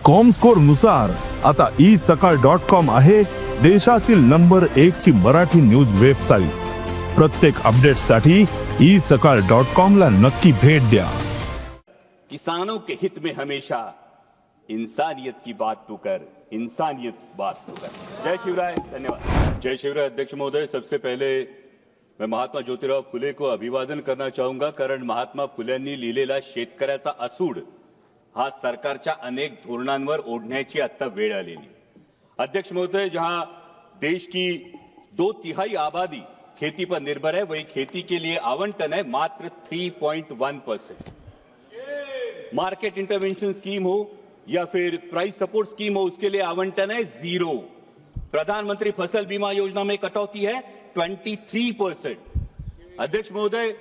Comscore नुसार आता isakal.com आहे देशातील नंबर 1 ची मराठी न्यूज वेबसाईट। प्रत्येक अपडेटसाठी isakal.com ला नक्की भेट द्या। किसानों के हित में हमेशा इंसानियत की बात तू कर, इंसानियत बात तू कर। जय शिवराय। धन्यवाद। जय शिवराय अध्यक्ष महोदय, सबसे पहले मैं महात्मा ज्योतिराव फुले को अभिवादन करना चाहूंगा, कारण महात्मा फुल्यांनी लिहिलेला शेतकऱ्याचा असूड हा सरकारच्या अनेक धोरणांवर ओढण्याची आता वेळ आलेली। अध्यक्ष महोदय, जहां देश की 2/3 आबादी खेती पर निर्भर है, वही खेती के लिए आवंटन है मात्र 3.1%। मार्केट इंटरवेंशन स्कीम हो या फिर प्राइस सपोर्ट स्कीम हो, उसके लिए आवंटन है 0। प्रधानमंत्री फसल बीमा योजना में कटौती है 23%। अध्यक्ष महोदय,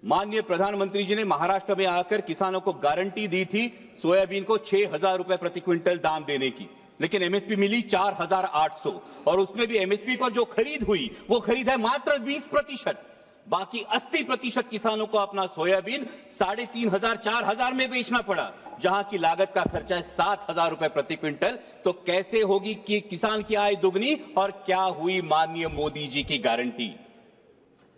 माननीय प्रधानमंत्री जी ने महाराष्ट्र में आकर किसानों को गारंटी दी थी सोयाबीन को 6,000 रुपए प्रति क्विंटल दाम देने की, लेकिन एमएसपी मिली 4,800 और उसमें भी एमएसपी पर जो खरीद हुई वो खरीद है मात्र 20%। बाकी 80% किसानों को अपना सोयाबीन 3,500 4,000 में बेचना पड़ा, जहां की लागत का खर्चा है 7,000 रुपए प्रति क्विंटल। तो कैसे होगी कि किसान की आय दुगनी और क्या हुई माननीय मोदी जी की गारंटी।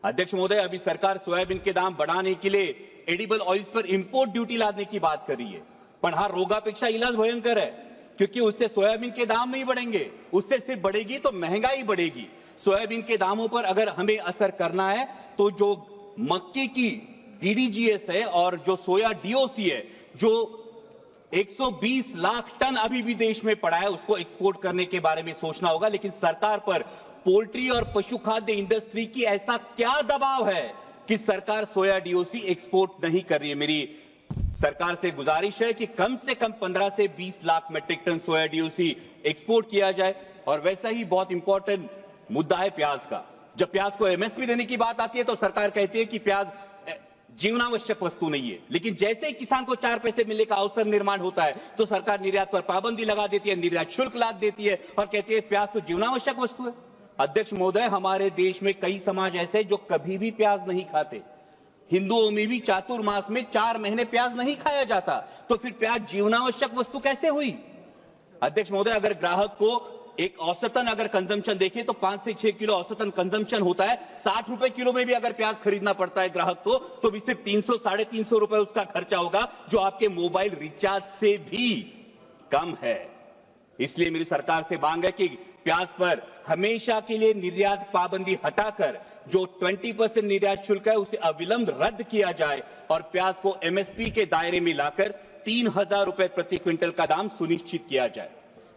अध्यक्ष महोदय, अभी सरकार सोयाबीन के दाम बढ़ाने के लिए एडिबल ऑयल्स पर इंपोर्ट ड्यूटी लादने की बात कर रही है, पण हा रोगापेक्षा इलाज भयंकर है, क्योंकि उससे सोयाबीन के दाम नहीं बढ़ेंगे, उससे सिर्फ बढ़ेगी तो महंगाई बढ़ेगी। सोयाबीन के दामों पर अगर हमें असर करना है तो जो मक्के की डीडीजीएस है और जो सोया डीओसी है, जो 120 लाख टन अभी भी देश में पड़ा है, उसको एक्सपोर्ट करने के बारे में सोचना होगा। लेकिन सरकार पर पोल्ट्री और पशु खाद्य इंडस्ट्री की ऐसा क्या दबाव है कि सरकार सोया डीओसी एक्सपोर्ट नहीं कर रही है। मेरी सरकार से गुजारिश है कि कम से कम 15 से 20 लाख मेट्रिक टन सोया डीओसी एक्सपोर्ट किया जाए। और वैसा ही बहुत इंपॉर्टेंट मुद्दा है प्याज का। जब प्याज को एमएसपी देने की बात आती है तो सरकार कहती है कि प्याज जीवनावश्यक वस्तु नहीं है, लेकिन जैसे ही किसान को 4 पैसे मिलने का अवसर निर्माण होता है तो सरकार निर्यात पर पाबंदी लगा देती है, निर्यात शुल्क लाद देती है और कहती है प्याज तो जीवनावश्यक वस्तु है। अध्यक्ष महोदय, हमारे देश में कई समाज ऐसे जो कभी भी प्याज नहीं खाते। हिंदुओं में भी चातुर्मास में 4 महीने प्याज नहीं खाया जाता, तो फिर प्याज जीवनावश्यक वस्तु कैसे हुई। अध्यक्ष महोदय, अगर ग्राहक को एक औसतन अगर कंजम्पशन देखें तो 5 से 6 किलो औसतन कंजम्पशन होता है। 60 रुपए किलो में भी अगर प्याज खरीदना पड़ता है ग्राहक को, तो भी सिर्फ 300 350 रुपए उसका खर्चा होगा, जो आपके मोबाइल रिचार्ज से भी कम है। इसलिए मेरी सरकार से मांग है कि प्याज पर हमेशा के लिए निर्यात पाबंदी हटाकर जो 20% निर्यात शुल्क है उसे अविलंब रद्द किया जाए और प्याज को एमएसपी के दायरे में लाकर 3,000 रुपए प्रति क्विंटल का दाम सुनिश्चित किया जाए।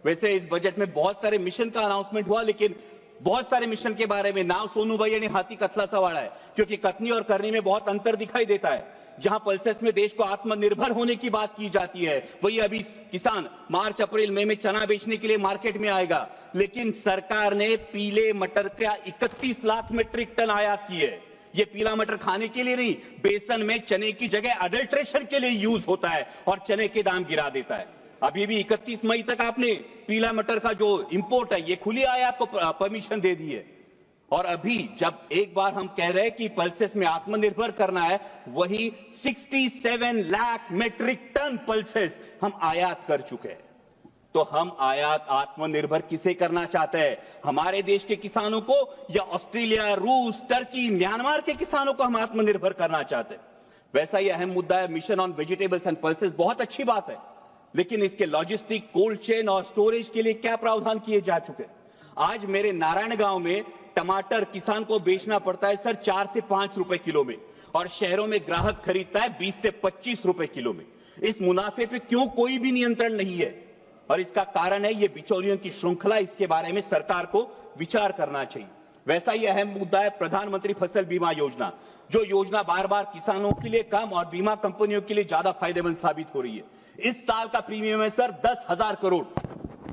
वैसे इस बजट में बहुत सारे मिशन का अनाउंसमेंट हुआ, लेकिन बहुत सारे मिशन के बारे में नाव सोनू भाई ने हाथी कथलाचा वाड़ा है, क्योंकि कथनी और करनी में बहुत अंतर दिखाई देता है। जहां पल्सेस में देश को आत्मनिर्भर होने की बात की जाती है, वही अभी किसान मार्च अप्रैल मई में चना बेचने के लिए मार्केट में आएगा, लेकिन सरकार ने पीले मटर का 31 लाख मीट्रिक टन आयात की है। ये पीला मटर खाने के लिए नहीं, बेसन में चने की जगह अडल्ट्रेशन के लिए यूज होता है और चने के दाम गिरा देता है। अभी भी 31 मई तक आपने पीला मटर का जो इंपोर्ट है, ये खुली आयात को परमिशन दे दी है। और अभी जब एक बार हम कह रहे हैं कि पल्सेस में आत्मनिर्भर करना है, वही 67 लाख मीट्रिक टन पल्सेस हम आयात कर चुके हैं। तो हम आयात आत्मनिर्भर किसे करना चाहते हैं, हमारे देश के किसानों को या ऑस्ट्रेलिया, रूस, टर्की, म्यांमार के किसानों को हम आत्मनिर्भर करना चाहते हैं। वैसा ही अहम मुद्दा है mission on vegetables and pulses. बहुत अच्छी बात है, लेकिन इसके लॉजिस्टिक, कोल्ड चेन और स्टोरेज के लिए क्या प्रावधान किए जा चुके हैं। आज मेरे नारायण गांव में टमाटर किसान को बेचना पड़ता है सर 4 से 5 रुपए किलो में, और शहरों में ग्राहक खरीदता है 20 से 25 रुपए किलो में। इस मुनाफे पे क्यों कोई भी नियंत्रण नहीं है, और इसका कारण है ये बिचौलियों की श्रृंखला। इसके बारे में सरकार को विचार करना चाहिए। वैसा ही अहम मुद्दा है प्रधानमंत्री फसल बीमा योजना, जो योजना बार बार किसानों के लिए कम और बीमा कंपनियों के लिए ज्यादा फायदेमंद साबित हो रही है। इस साल का प्रीमियम है सर 10,000 करोड़।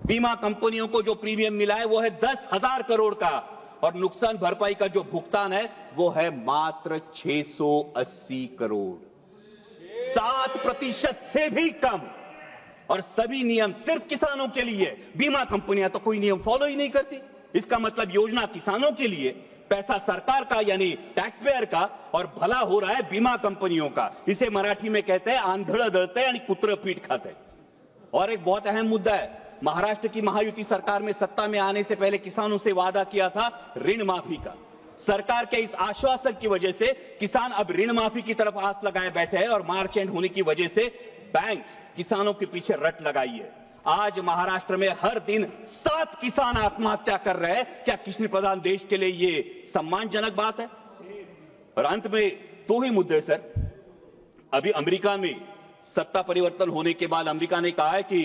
बीमा कंपनियों को जो प्रीमियम मिला है वो है 10,000 करोड़ का, और नुकसान भरपाई का जो भुगतान है वो है मात्र 680 करोड़, 7% से भी कम। और सभी नियम सिर्फ किसानों के लिए। बीमा कंपनियां तो कोई नियम फॉलो ही नहीं करती। इसका मतलब योजना किसानों के लिए, पैसा सरकार का यानी टैक्स पेयर का, और भला हो रहा है बीमा कंपनियों का। इसे मराठी में कहते हैं आंधळ दळतंय आणि कुत्रं पीठ खातंय। और एक बहुत अहम मुद्दा है, महाराष्ट्र की महायुति सरकार में सत्ता में आने से पहले किसानों से वादा किया था ऋण माफी का। सरकार के इस आश्वासन की वजह से किसान अब ऋण माफी की तरफ आस लगाए बैठे हैं और मार्च एंड होने की वजह से बैंक किसानों के पीछे रट लगाई है। आज महाराष्ट्र में हर दिन 7 किसान आत्महत्या कर रहे हैं। क्या कृषि प्रधान देश के लिए ये सम्मानजनक बात है? और अंत में 2 ही मुद्दे सर। अभी अमेरिका में सत्ता परिवर्तन होने के बाद अमेरिका ने कहा है कि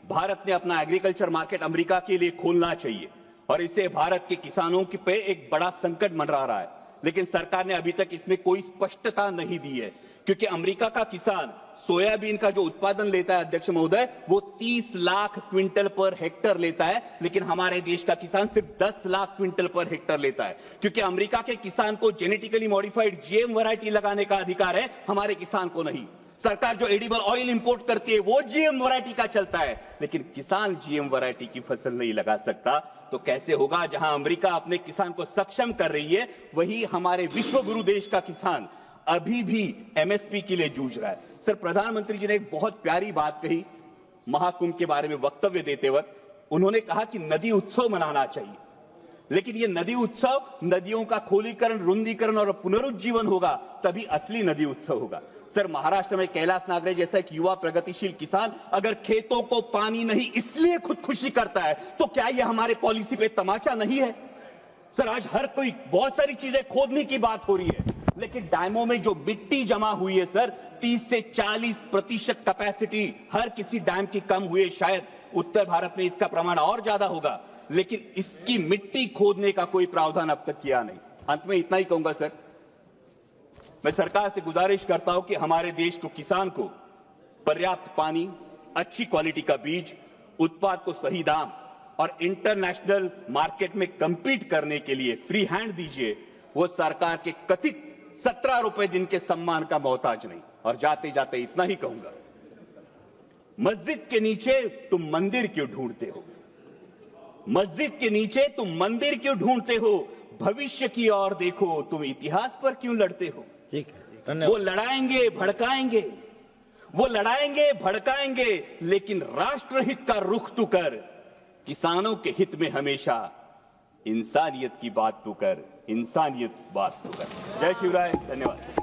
भारत ने अपना एग्रीकल्चर मार्केट अमेरिका के लिए खोलना चाहिए और इससे भारत के किसानों के पे एक बड़ा संकट मंडरा रहा है। लेकिन सरकार ने अभी तक इसमें कोई स्पष्टता नहीं दी है, क्योंकि अमेरिका का किसान सोयाबीन का जो उत्पादन लेता है अध्यक्ष महोदय, वो 30 लाख क्विंटल पर हेक्टर लेता है, लेकिन हमारे देश का किसान सिर्फ 10 लाख क्विंटल पर हेक्टर लेता है। क्योंकि अमेरिका के किसान को जेनेटिकली मॉडिफाइड जीएम वैरायटी लगाने का अधिकार है, हमारे किसान को नहीं। सरकार जो एडिबल ऑयल इंपोर्ट करती है वो जीएम वैरायटी का चलता है, लेकिन किसान जीएम वैरायटी की फसल नहीं लगा सकता। तो कैसे होगा? जहां अमेरिका अपने किसान को सक्षम कर रही है, वही हमारे विश्व गुरु देश का किसान अभी भी एमएसपी के लिए जूझ रहा है। सर, प्रधानमंत्री जी ने एक बहुत प्यारी बात कही महाकुंभ के बारे में वक्तव्य देते वक्त। उन्होंने कहा कि नदी उत्सव मनाना चाहिए, लेकिन ये नदी उत्सव नदियों का खोलीकरण, रुंदीकरण और पुनरुज्जीवन होगा, तभी असली नदी उत्सव होगा। सर, महाराष्ट्र में कैलाश नागरे जैसा एक युवा प्रगतिशील किसान अगर खेतों को पानी नहीं इसलिए खुदकुशी करता है, तो क्या ये हमारे पॉलिसी पे तमाचा नहीं है? सर, आज हर कोई बहुत सारी चीजें खोदने की बात हो रही है, लेकिन डैमों में जो मिट्टी जमा हुई है सर, 30 से 40% कैपेसिटी हर किसी डैम की कम हुई है। शायद उत्तर भारत में इसका प्रमाण और ज्यादा होगा, लेकिन इसकी मिट्टी खोदने का कोई प्रावधान अब तक किया नहीं। अंत में इतना ही कहूंगा सर, मैं सरकार से गुजारिश करता हूं कि हमारे देश को, किसान को पर्याप्त पानी, अच्छी क्वालिटी का बीज, उत्पाद को सही दाम और इंटरनेशनल मार्केट में कंपीट करने के लिए फ्री हैंड दीजिए। वो सरकार के कथित 17 रुपए दिन के सम्मान का मोहताज नहीं। और जाते जाते इतना ही कहूंगा, मस्जिद के नीचे तुम मंदिर क्यों ढूंढते हो? मस्जिद के नीचे तुम मंदिर क्यों ढूंढते हो? भविष्य की ओर देखो, तुम इतिहास पर क्यों लड़ते हो? ठीक है, धन्यवाद। वो लड़ाएंगे भड़काएंगे, वो लड़ाएंगे भड़काएंगे, लेकिन राष्ट्रहित का रुख तू कर, किसानों के हित में हमेशा इंसानियत की बात तू कर, इंसानियत बात तू कर। जय शिवराय, धन्यवाद।